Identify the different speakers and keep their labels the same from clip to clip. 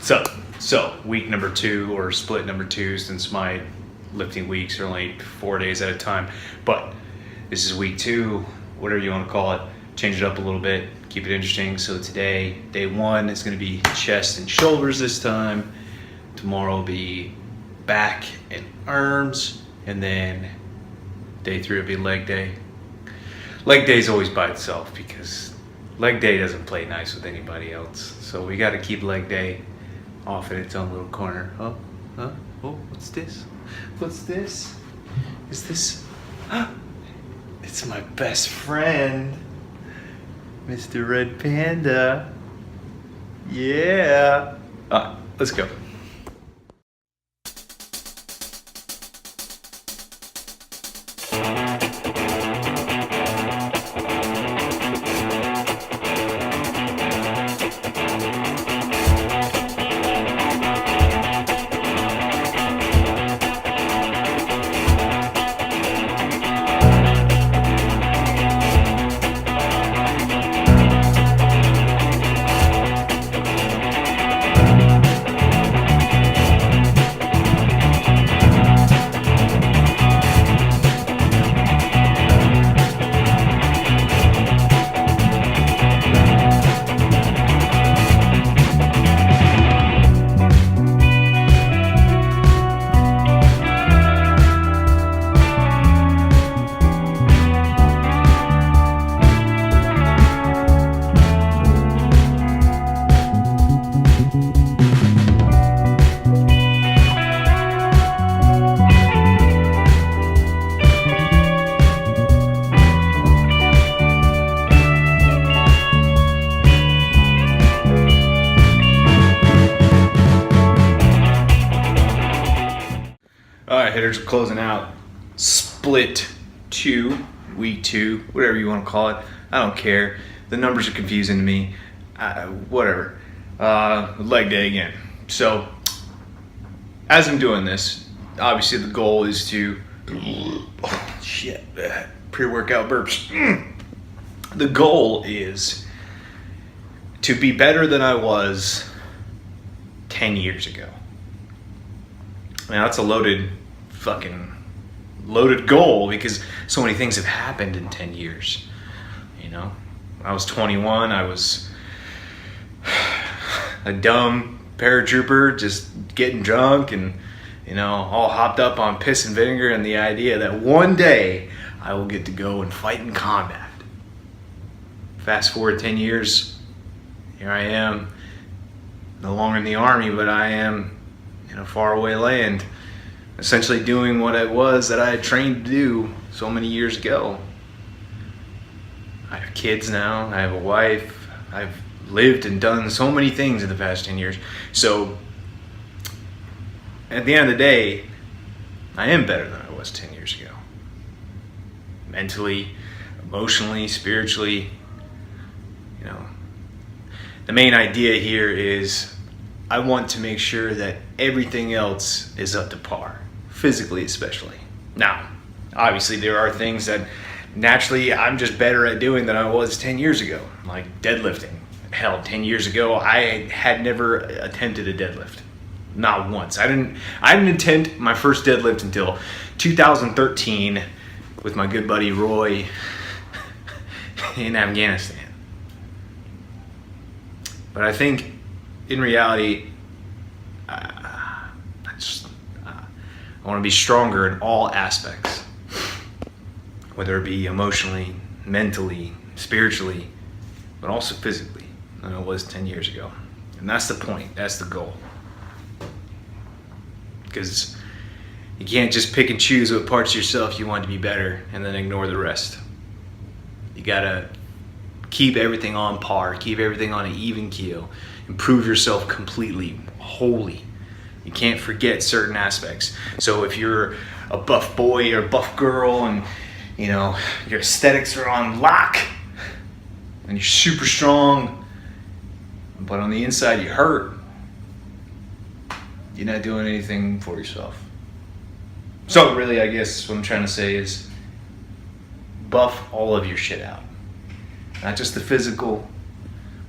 Speaker 1: So week number 2 or split number 2, since my lifting weeks are only 4 days at a time. But this is week 2, whatever you want to call it. Change it up a little bit, keep it interesting. So today, day 1 is going to be chest and shoulders this time. Tomorrow will be back and arms, and then day 3 will be leg day. Leg day is always by itself because leg day doesn't play nice with anybody else. So we got to keep leg day off in its own little corner. Oh, what's this? What's this? Is this? It's my best friend, Mr. Red Panda. Yeah. Let's go. Alright, hitters, are closing out split 2, week 2, whatever you want to call it. I don't care. The numbers are confusing to me. Whatever. Leg day again. So, as I'm doing this, obviously the goal is to... pre-workout burps. The goal is to be better than I was 10 years ago. Now, that's a loaded goal because so many things have happened in 10 years. You know, I was 21, I was a dumb paratrooper just getting drunk and, you know, all hopped up on piss and vinegar and the idea that one day I will get to go and fight in combat. Fast forward 10 years, here I am, no longer in the Army, but I am in a faraway land, essentially doing what it was that I had trained to do so many years ago. I have kids now, I have a wife, I've lived and done so many things in the past 10 years. So, at the end of the day, I am better than I was 10 years ago. Mentally, emotionally, spiritually, you know. The main idea here is I want to make sure that everything else is up to par, physically especially. Now, obviously there are things that naturally I'm just better at doing than I was 10 years ago, like deadlifting. Hell, 10 years ago I had never attempted a deadlift. Not once. I didn't attempt my first deadlift until 2013 with my good buddy Roy in Afghanistan. But I think in reality, I want to be stronger in all aspects, whether it be emotionally, mentally, spiritually, but also physically than I was 10 years ago. And that's the point, that's the goal. Because you can't just pick and choose what parts of yourself you want to be better and then ignore the rest. You gotta keep everything on par, keep everything on an even keel, improve yourself completely, wholly. You can't forget certain aspects. So if you're a buff boy or buff girl and, you know, your aesthetics are on lock and you're super strong, but on the inside you hurt, you're not doing anything for yourself. So really, I guess what I'm trying to say is buff all of your shit out. Not just the physical,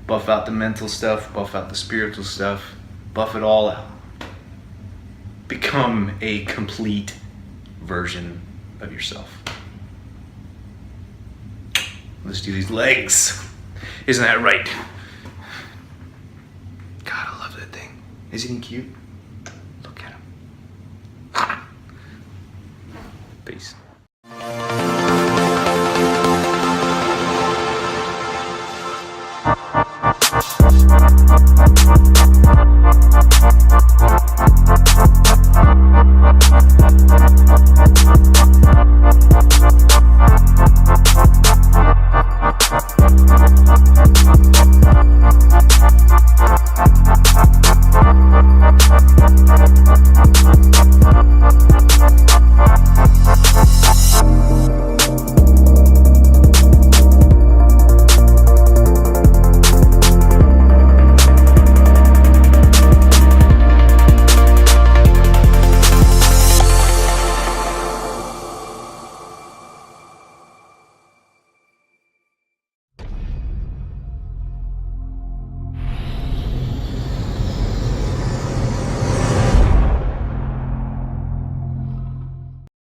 Speaker 1: buff out the mental stuff, buff out the spiritual stuff, Buff it all out. Become a complete version of yourself. Let's do these legs. Isn't that right? God, I love that thing. Isn't he cute?